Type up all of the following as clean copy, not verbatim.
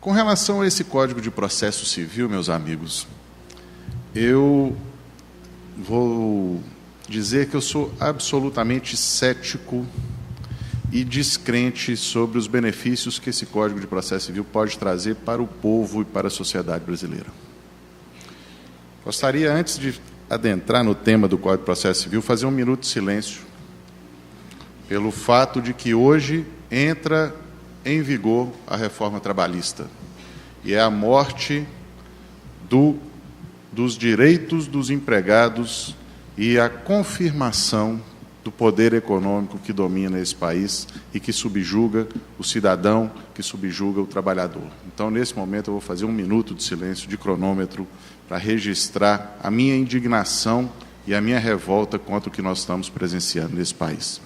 Com relação a esse Código de Processo Civil, meus amigos, eu vou dizer que eu sou absolutamente cético e descrente sobre os benefícios que esse Código de Processo Civil pode trazer para o povo e para a sociedade brasileira. Gostaria, antes de adentrar no tema do Código de Processo Civil, fazer um minuto de silêncio pelo fato de que hoje entra em vigor a reforma trabalhista, e é a morte dos direitos dos empregados e a confirmação do poder econômico que domina esse país e que subjuga o cidadão, que subjuga o trabalhador. Então, nesse momento, eu vou fazer um minuto de silêncio, de cronômetro, para registrar a minha indignação e a minha revolta contra o que nós estamos presenciando nesse país.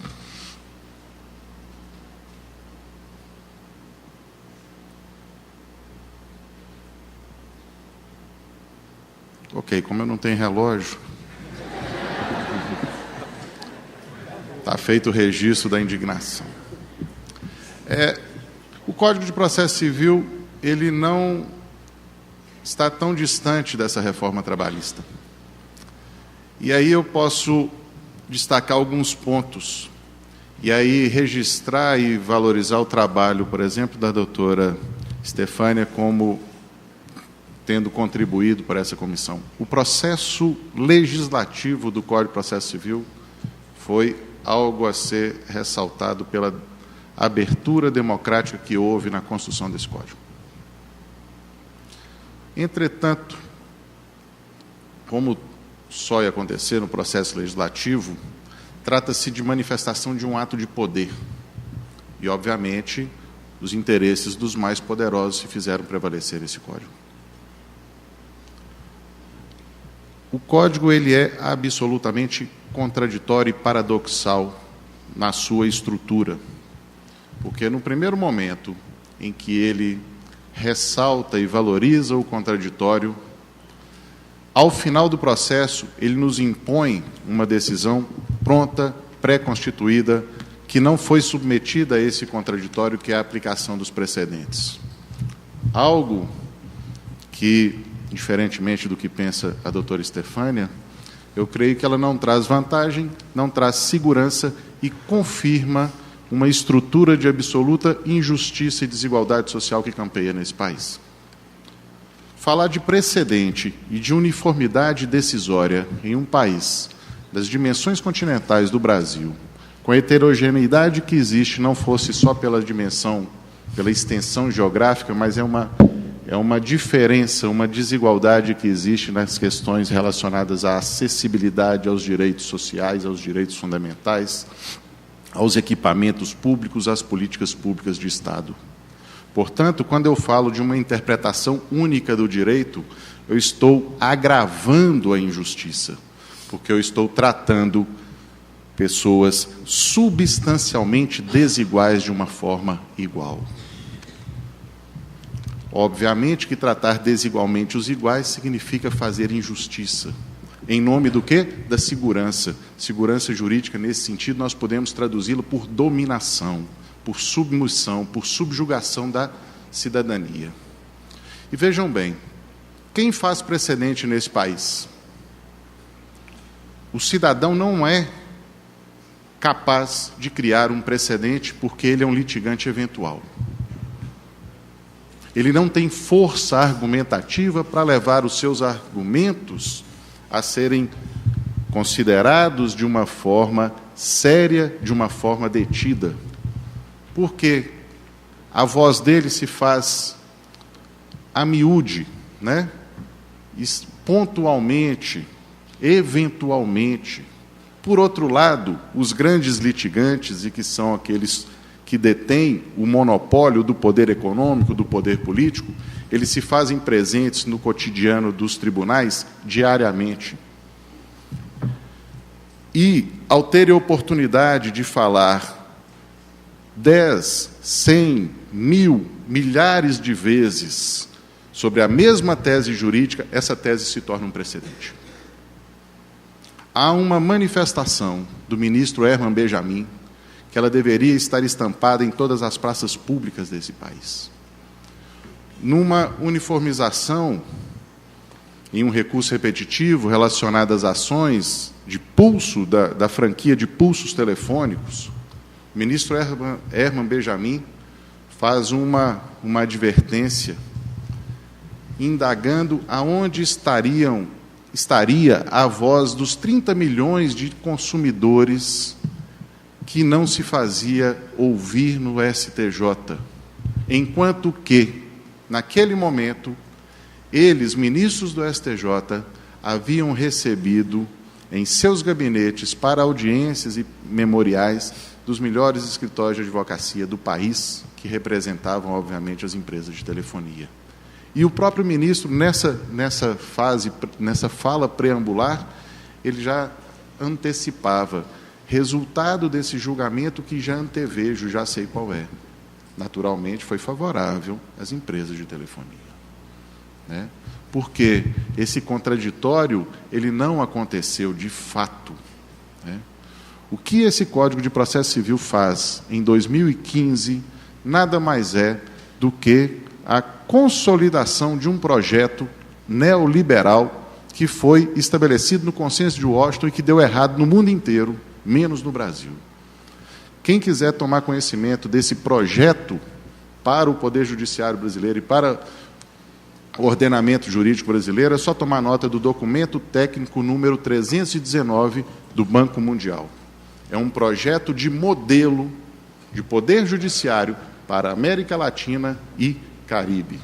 Ok, como eu não tenho relógio, está feito o registro da indignação. O Código de Processo Civil, ele não está tão distante dessa reforma trabalhista. E aí eu posso destacar alguns pontos, e aí registrar e valorizar o trabalho, por exemplo, da doutora Estefânia, como tendo contribuído para essa comissão. O processo legislativo do Código de Processo Civil foi algo a ser ressaltado pela abertura democrática que houve na construção desse Código. Entretanto, como só ia acontecer no processo legislativo, trata-se de manifestação de um ato de poder. E, obviamente, os interesses dos mais poderosos se fizeram prevalecer esse Código. O Código ele é absolutamente contraditório e paradoxal na sua estrutura, porque no primeiro momento em que ele ressalta e valoriza o contraditório, ao final do processo ele nos impõe uma decisão pronta, pré-constituída, que não foi submetida a esse contraditório, que é a aplicação dos precedentes. Algo que, diferentemente do que pensa a doutora Estefânia, eu creio que ela não traz vantagem, não traz segurança e confirma uma estrutura de absoluta injustiça e desigualdade social que campeia nesse país. Falar de precedente e de uniformidade decisória em um país das dimensões continentais do Brasil, com a heterogeneidade que existe, não fosse só pela dimensão, pela extensão geográfica, mas é uma diferença, uma desigualdade que existe nas questões relacionadas à acessibilidade aos direitos sociais, aos direitos fundamentais, aos equipamentos públicos, às políticas públicas de Estado. Portanto, quando eu falo de uma interpretação única do direito, eu estou agravando a injustiça, porque eu estou tratando pessoas substancialmente desiguais de uma forma igual. Obviamente que tratar desigualmente os iguais significa fazer injustiça. Em nome do quê? Da segurança. Segurança jurídica, nesse sentido, nós podemos traduzi-la por dominação, por submissão, por subjugação da cidadania. E vejam bem, quem faz precedente nesse país? O cidadão não é capaz de criar um precedente porque ele é um litigante eventual. Ele não tem força argumentativa para levar os seus argumentos a serem considerados de uma forma séria, de uma forma detida. Porque a voz dele se faz a miúde, né? Pontualmente, eventualmente. Por outro lado, os grandes litigantes, e que são aqueles que detêm o monopólio do poder econômico, do poder político, eles se fazem presentes no cotidiano dos tribunais diariamente. E, ao terem a oportunidade de falar 10, 100, 1000, milhares de vezes sobre a mesma tese jurídica, essa tese se torna um precedente. Há uma manifestação do ministro Herman Benjamin que ela deveria estar estampada em todas as praças públicas desse país. numa uniformização, em um recurso repetitivo relacionado às ações de pulso, da franquia de pulsos telefônicos, o ministro Herman Benjamin faz uma advertência, indagando aonde estaria a voz dos 30 milhões de consumidores que não se fazia ouvir no STJ, enquanto que, naquele momento, eles, ministros do STJ, haviam recebido em seus gabinetes para audiências e memoriais dos melhores escritórios de advocacia do país, que representavam, obviamente, as empresas de telefonia. E o próprio ministro, nessa fala preambular, ele já antecipava resultado desse julgamento que já antevejo, já sei qual é. Naturalmente, foi favorável às empresas de telefonia. Né? Porque esse contraditório ele não aconteceu de fato. Né? O que esse Código de Processo Civil faz em 2015 nada mais é do que a consolidação de um projeto neoliberal que foi estabelecido no Consenso de Washington e que deu errado no mundo inteiro, menos no Brasil. Quem quiser tomar conhecimento desse projeto para o Poder Judiciário brasileiro e para o ordenamento jurídico brasileiro, é só tomar nota do documento técnico número 319 do Banco Mundial. É um projeto de modelo de Poder Judiciário para a América Latina e Caribe.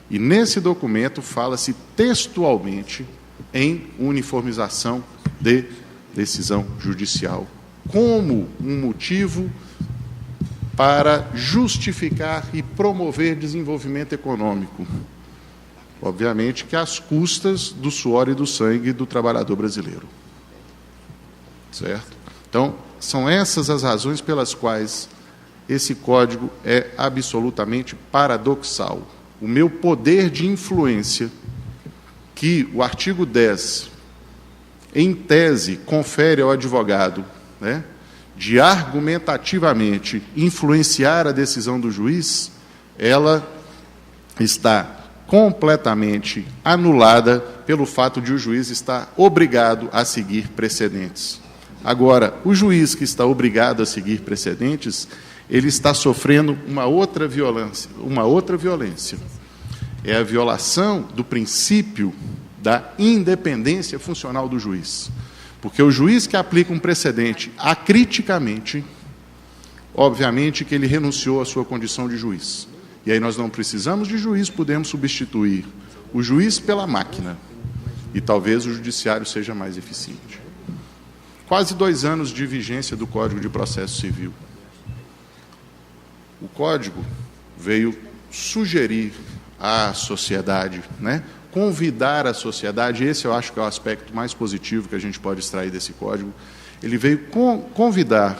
E nesse documento fala-se textualmente em uniformização de decisão judicial, como um motivo para justificar e promover desenvolvimento econômico. Obviamente que às custas do suor e do sangue do trabalhador brasileiro. Certo? Então, são essas as razões pelas quais esse código é absolutamente paradoxal. O meu poder de influência, que o artigo 10, em tese, confere ao advogado, né, de argumentativamente influenciar a decisão do juiz, ela está completamente anulada pelo fato de o juiz estar obrigado a seguir precedentes. Agora, o juiz que está obrigado a seguir precedentes, ele está sofrendo uma outra violência. É a violação do princípio da independência funcional do juiz. Porque o juiz que aplica um precedente acriticamente, obviamente que ele renunciou à sua condição de juiz. E aí nós não precisamos de juiz, podemos substituir o juiz pela máquina. E talvez o judiciário seja mais eficiente. Quase 2 anos de vigência do Código de Processo Civil. O Código veio sugerir à sociedade, né, convidar a sociedade, esse eu acho que é o aspecto mais positivo que a gente pode extrair desse Código, ele veio convidar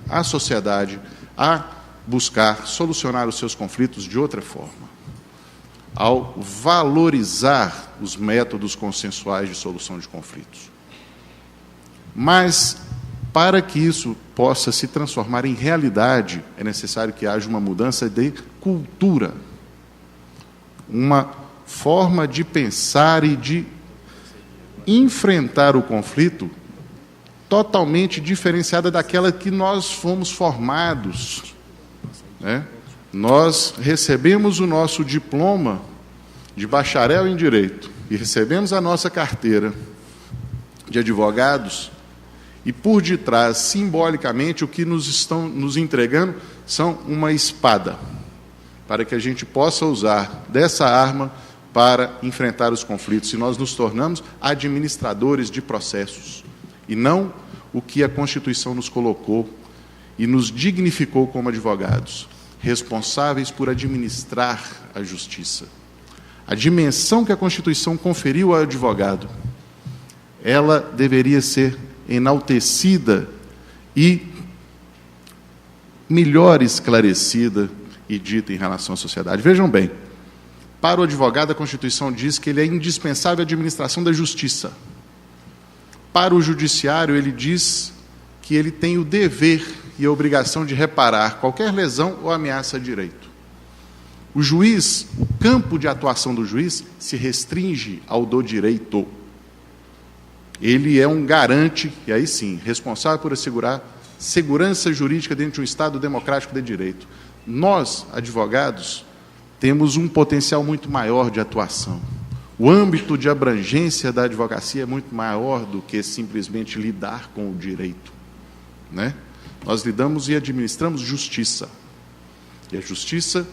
a sociedade a buscar solucionar os seus conflitos de outra forma, ao valorizar os métodos consensuais de solução de conflitos. Mas, para que isso possa se transformar em realidade, é necessário que haja uma mudança de cultura, uma forma de pensar e de enfrentar o conflito totalmente diferenciada daquela que nós fomos formados. Né? Nós recebemos o nosso diploma de bacharel em Direito e recebemos a nossa carteira de advogados e, por detrás, simbolicamente, o que nos estão nos entregando são uma espada, para que a gente possa usar dessa arma para enfrentar os conflitos. E nós nos tornamos administradores de processos, e não o que a Constituição nos colocou e nos dignificou como advogados, responsáveis por administrar a justiça. A dimensão que a Constituição conferiu ao advogado, ela deveria ser enaltecida e melhor esclarecida e dita em relação à sociedade. Vejam bem, para o advogado a Constituição diz que ele é indispensável à administração da justiça. Para o judiciário ele diz que ele tem o dever e a obrigação de reparar qualquer lesão ou ameaça a direito. O juiz, o campo de atuação do juiz se restringe ao do direito. Ele é um garante, e aí sim, responsável por assegurar segurança jurídica dentro de um Estado democrático de direito. Nós, advogados, temos um potencial muito maior de atuação. O âmbito de abrangência da advocacia é muito maior do que simplesmente lidar com o direito, né? Nós lidamos e administramos justiça. E a justiça,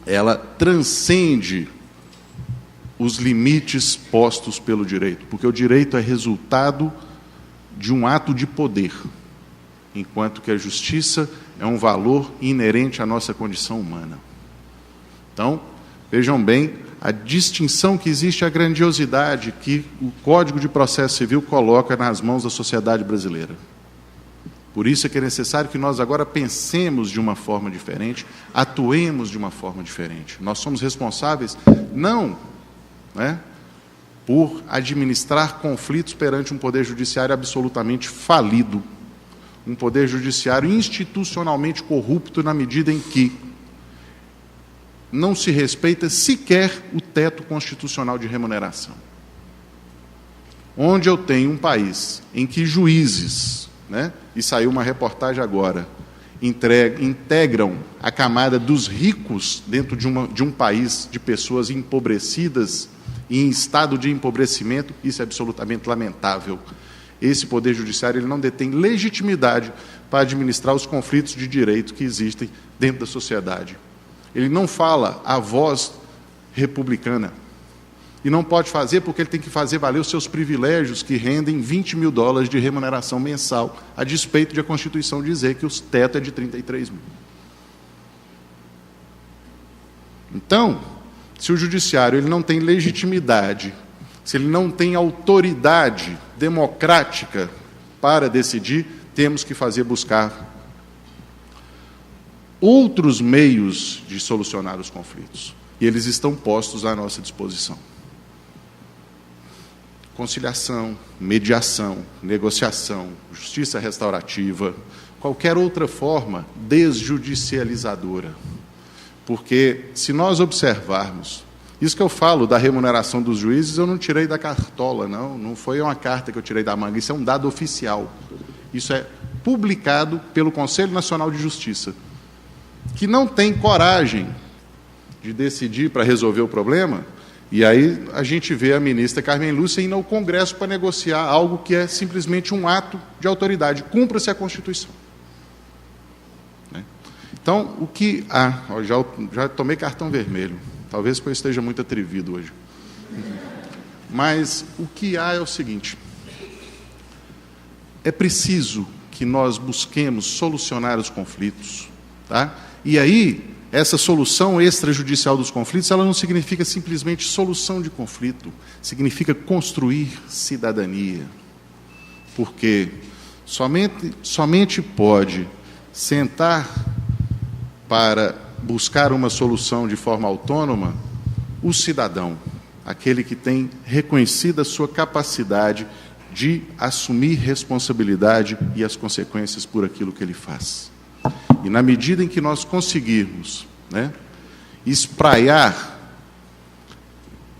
ela transcende os limites postos pelo direito, porque o direito é resultado de um ato de poder, enquanto que a justiça é um valor inerente à nossa condição humana. Então, vejam bem a distinção que existe, a grandiosidade que o Código de Processo Civil coloca nas mãos da sociedade brasileira. Por isso é que é necessário que nós agora pensemos de uma forma diferente, atuemos de uma forma diferente. Nós somos responsáveis, não, né, por administrar conflitos perante um poder judiciário absolutamente falido, um poder judiciário institucionalmente corrupto na medida em que não se respeita sequer o teto constitucional de remuneração. Onde eu tenho um país em que juízes, né, e saiu uma reportagem agora, integram a camada dos ricos dentro de um país de pessoas empobrecidas e em estado de empobrecimento, isso é absolutamente lamentável. Esse Poder Judiciário ele não detém legitimidade para administrar os conflitos de direito que existem dentro da sociedade. Ele não fala a voz republicana. E não pode fazer porque ele tem que fazer valer os seus privilégios, que rendem $20 mil de remuneração mensal, a despeito de a Constituição dizer que o teto é de 33 mil. Então, se o judiciário ele não tem legitimidade, se ele não tem autoridade democrática para decidir, temos que buscar outros meios de solucionar os conflitos. E eles estão postos à nossa disposição. Conciliação, mediação, negociação, justiça restaurativa, qualquer outra forma desjudicializadora. Porque, se nós observarmos, isso que eu falo da remuneração dos juízes, eu não tirei da cartola, não foi uma carta que eu tirei da manga, isso é um dado oficial. Isso é publicado pelo Conselho Nacional de Justiça, que não tem coragem de decidir para resolver o problema, e aí a gente vê a ministra Carmen Lúcia indo ao Congresso para negociar algo que é simplesmente um ato de autoridade. Cumpra-se a Constituição. Né? Então, o que há... Já tomei cartão vermelho, talvez porque eu esteja muito atrevido hoje. Mas o que há é o seguinte: é preciso que nós busquemos solucionar os conflitos, tá? E aí, essa solução extrajudicial dos conflitos, ela não significa simplesmente solução de conflito, significa construir cidadania. Porque somente pode sentar para buscar uma solução de forma autônoma o cidadão, aquele que tem reconhecida a sua capacidade de assumir responsabilidade e as consequências por aquilo que ele faz. E na medida em que nós conseguirmos, né, espraiar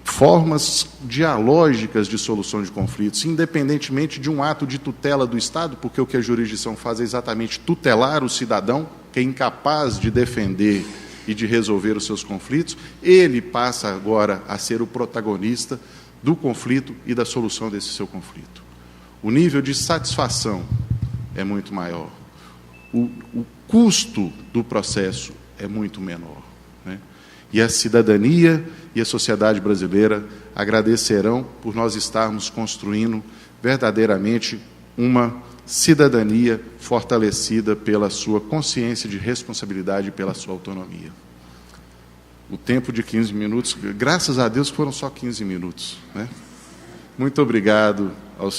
formas dialógicas de solução de conflitos, independentemente de um ato de tutela do Estado, porque o que a jurisdição faz é exatamente tutelar o cidadão, que é incapaz de defender e de resolver os seus conflitos, ele passa agora a ser o protagonista do conflito e da solução desse seu conflito. O nível de satisfação é muito maior. O custo do processo é muito menor, né? E a cidadania e a sociedade brasileira agradecerão por nós estarmos construindo verdadeiramente uma cidadania fortalecida pela sua consciência de responsabilidade e pela sua autonomia. O tempo de 15 minutos, graças a Deus foram só 15 minutos, né? Muito obrigado ao senhor.